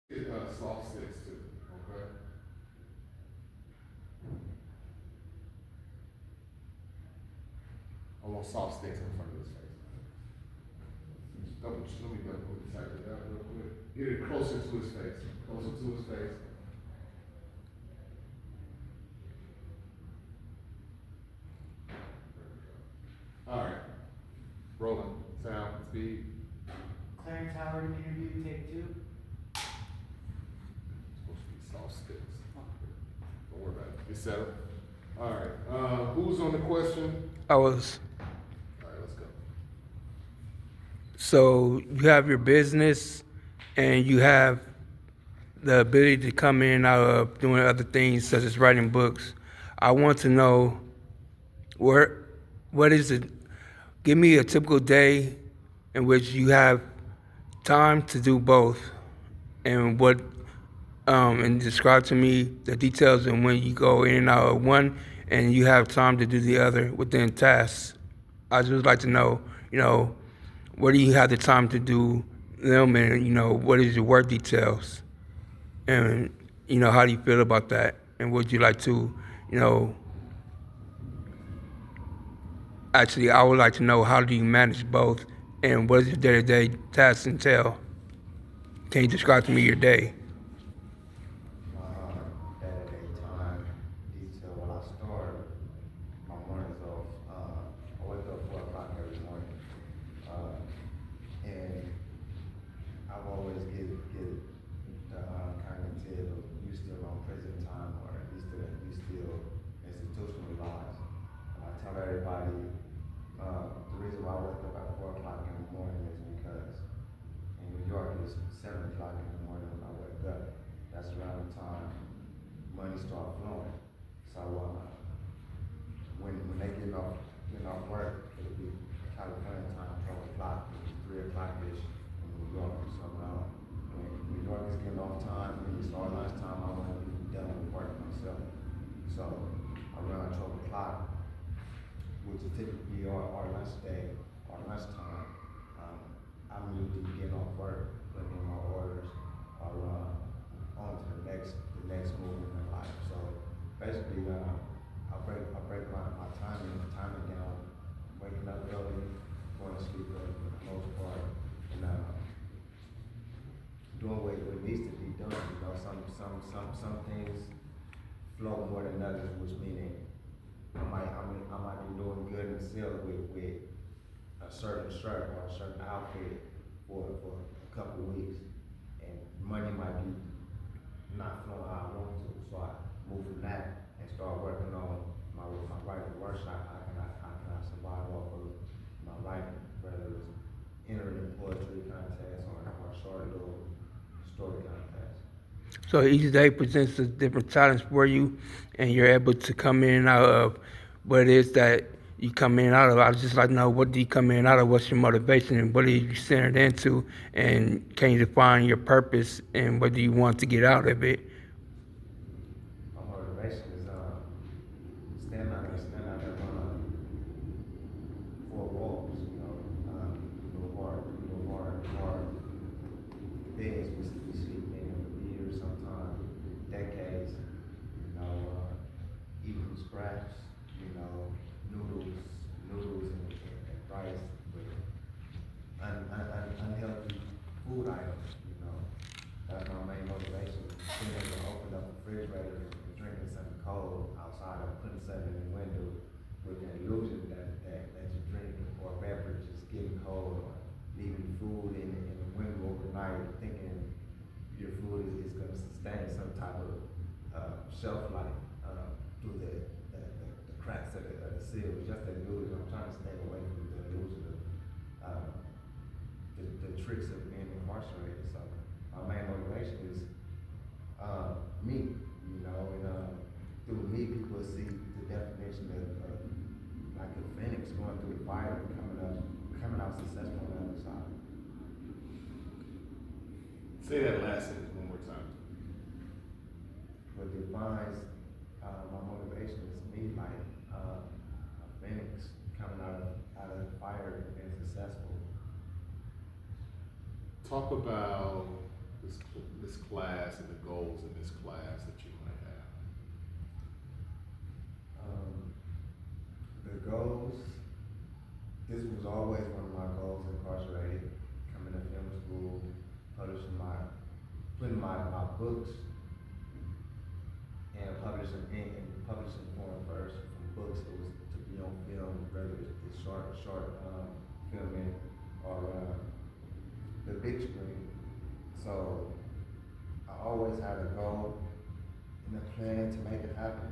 Soft sticks too, okay? I want soft sticks in front of his face. Let me double type it out real quick. Get it closer to his face, closer to his face. All right, rolling, sound, speed. Clarence Howard interview, take two. Supposed to be soft sticks. Don't worry about it. It's settled. All right. Who's on the question? I was. All right, let's go. So you have your business and you have the ability to come in and out of doing other things such as writing books. I want to know what is it? Give me a typical day in which you have time to do both, and and describe to me the details and when you go in and out of one and you have time to do the other within tasks. I just like to know, where do you have the time to do them, and what is your work details, and how do you feel about that, and would you like to, you know, actually, I would like to know how do you manage both, and what does your day-to-day tasks entail? Can you describe to me your day? Day-to-day time detail. When I start my mornings off, I wake up 4 o'clock every morning, and I've always get cognitive of you still on prison time or you still institutionalized. And I tell everybody the reason why I wake up at 4 o'clock in the morning is because in New York it's 7 o'clock in the morning when I wake up. That's around the time money start flowing. So when they get off work, it'll be California time, 12 o'clock, 3 o'clock ish in New York. So when New York is getting off time and it's our lunch time, I want to be done with work myself. So around 12 o'clock, which is typically our lunch day, our lunch time, I'm usually getting off work, putting in my orders, or on to the next move in my life. So basically, I break my timing down, waking up early, going to sleep early for the most part, and doing what needs to be done. Some things flow more than others, which meaning I might be doing good in sales with a certain shirt or a certain outfit for a couple of weeks, and money might be not flowing how I want to. So I move from that and start working on my writing workshop. How can I survive off of my writing, whether it's entering a poetry contest or short little story contest. So each day presents a different challenge for you, and you're able to come in and out of what it is that you come in and out of. I'd just like to know, what do you come in and out of? What's your motivation, and what are you centered into? And can you define your purpose, and what do you want to get out of it? My motivation is stand out there, four walls. Hard things we sleep in for years, sometimes decades. Eating from scratch. Noodles and rice with unhealthy food items. That's my main motivation. Being able to open up a refrigerator and drinking something cold outside or putting something in the window with the illusion that you're drinking, or a beverage is getting cold, or leaving food in the window overnight thinking your food is going to sustain some type of shelf life through the cracks of the seal. Just the illusion. I'm trying to stay away from the illusion of the tricks of being incarcerated. So my main motivation is me, and through me, people see the definition of like a phoenix going through the fire and coming out successful on the other side. Say that last sentence one more time. What defines my motivation is me, like a phoenix coming out of the fire and being successful. Talk about this class and the goals in this class that you might have? The goals, this was always one of my goals incarcerated, coming to film school, putting my books and publishing form first. From books, it was to be on film, whether it's short filming or the big screen. So I always had a goal and a plan to make it happen.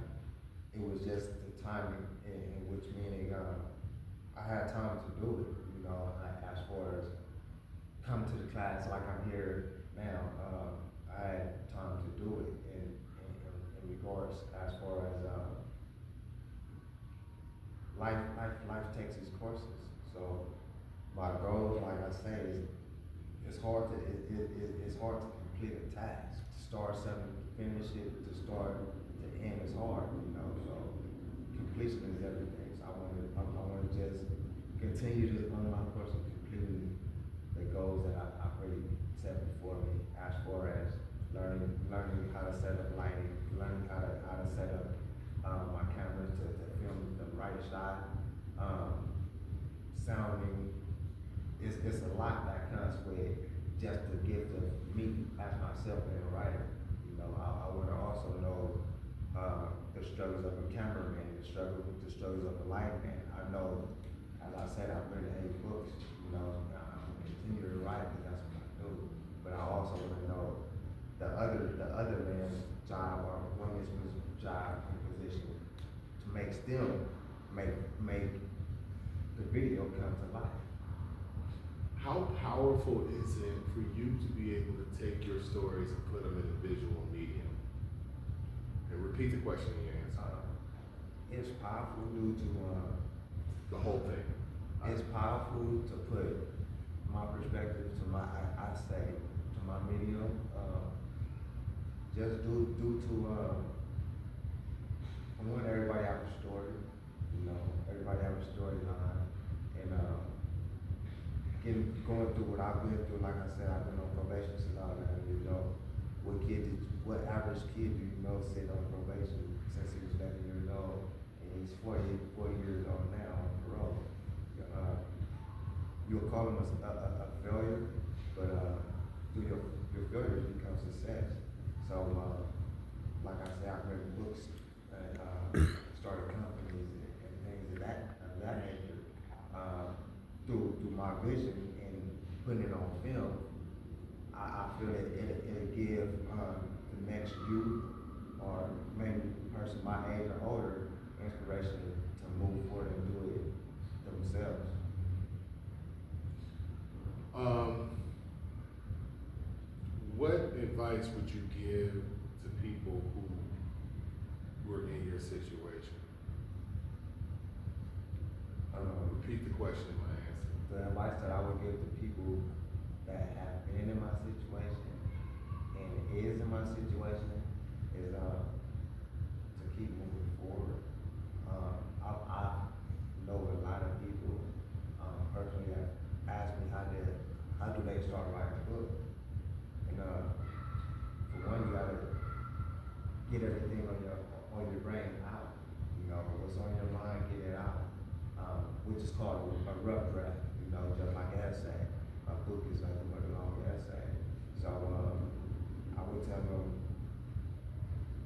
It was just the timing in which meaning I had time to do it, you know, as far as come to the class like I'm here now. I had time to do it in regards as far as life takes its courses. So my goal, like I say, is it's hard to complete a task. To start something, to finish it, to start to end is hard, you know. So completion is everything. So I want to just continue on my course of completing the goals that I've already set before me. As far as learning how to set up lighting, learning how to set up my cameras to film the right shot, sounding. It's a lot that comes with just the gift of me as myself being a writer. You know, I want to also know the struggles of a cameraman, the struggles of a lighting. I know, as I said, I've written 8 books. You know, I'm gonna continue to write because that's what I do. But I also want to know the other man's job or woman's job and position to make the video come to life. How powerful is it for you to be able to take your stories and put them in a visual medium? And repeat the question and you answer. It's powerful due to The whole thing. it's powerful to put my perspective to my medium. Just due to I want everybody to have a story, you know, everybody have a storyline, and going through what I've been through. Like I said, I've been on probation since I was 11 years old. What average kid do you know sit on probation since he was 11 years old, and he's 40 years old now on parole? You'll call him a failure, but through your failures become success. So, like I said, I've written books and started companies and things of that nature. Through my vision and putting it on film, I feel that it'll give the next youth or maybe person my age or older inspiration to move forward and do it themselves. What advice would you give to people who were in your situation? Repeat the question and my answer. The advice that I would give to people that have been in my situation and is in my situation is to keep moving forward. I know a lot of people personally have asked me how do they start writing a book. And for one, you gotta get everything on your brain out. You know, what's on your mind, get it out. Which is called a rough draft. You know, just like an essay. A book is nothing but a long essay. So I would tell them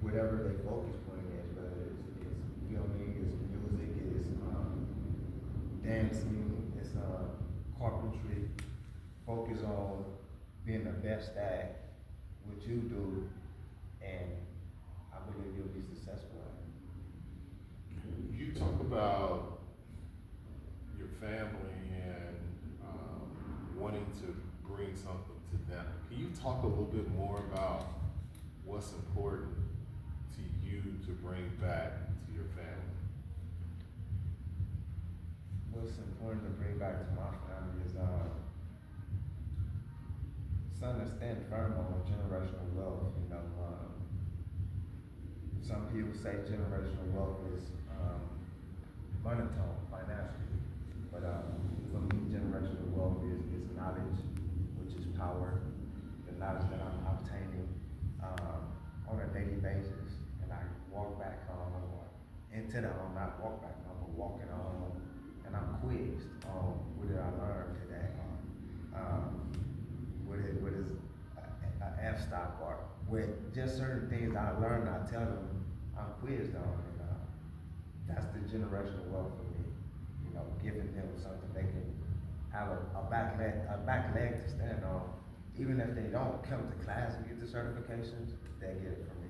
whatever their focus point is, whether it's filming, it's music, it's dancing, it's carpentry. Focus on being the best at what you do, and I believe you'll be successful at it. You talk about your family and wanting to bring something to them. Can you talk a little bit more about what's important to you to bring back to your family? What's important to bring back to my family is something to stand firm on generational wealth. You know, some people say generational wealth is monotone, financially, but for me, generational wealth is knowledge, which is power. The knowledge that I'm obtaining to the not walk back, I'm walking and I'm quizzed on what did I learn today, what is a f-stop or with just certain things I learned, I tell them I'm quizzed on, and that's the generational wealth for me. You know, giving them something they can have a back leg to stand on. Even if they don't come to class and get the certifications, they get it from me.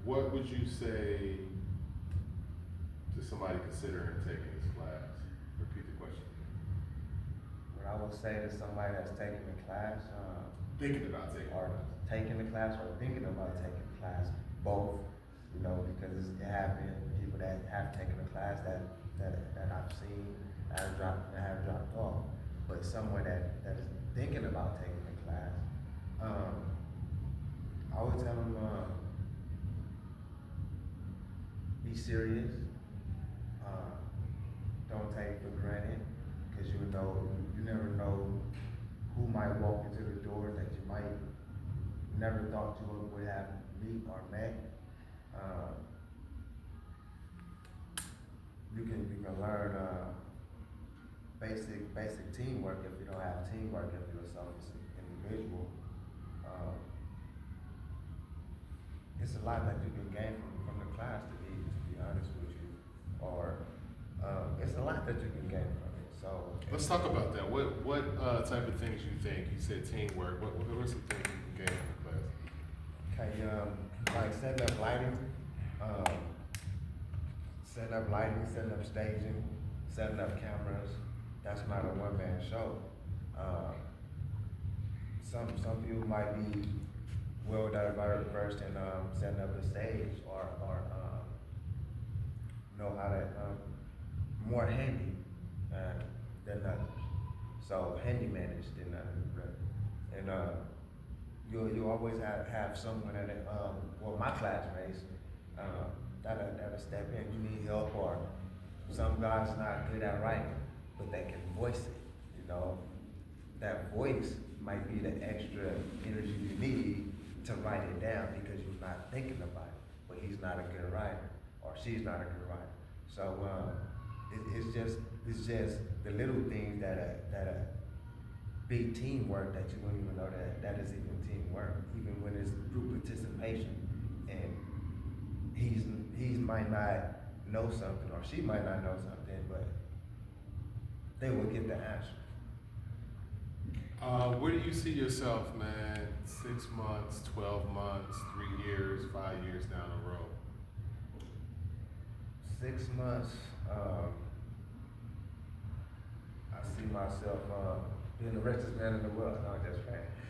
What would you say to somebody considering taking this class? Repeat the question. What I would say to somebody that's taking the class, Thinking about taking or it. taking the class or thinking about taking the class, both, you know, because it have been people that have taken the class that I've seen that have dropped off. But someone that is thinking about taking the class, I would tell them, be serious. Don't take it for granted, because you never know who might walk into the door that you might never thought you would have meet or met. You can learn basic teamwork if you don't have teamwork if you're a selfish individual. It's a lot that you can gain from the class, to be honest with you, or it's a lot that you can gain from it. So Let's talk about that. What type of things you think? You said teamwork. What are some things you can gain from the class? okay, like setting up staging, setting up cameras. That's not a one-man show. Some people might be well versed in setting up a stage or know how to more handy than others. So handymanish than others, really. And you always have someone that well, my classmates that'll step in. You need help, or some guys not good at writing, but they can voice it. You know, that voice might be the extra energy you need to write it down because you're not thinking about it. But he's not a good writer, or she's not a good writer. So it's just the little things that big teamwork that you wouldn't even know that is even teamwork, even when it's group participation. And he might not know something, or she might not know something, but they will get the answer. Where do you see yourself, man? 6 months, 12 months, 3 years, 5 years down the road? 6 months, I see myself being the richest man in the world. No, just right.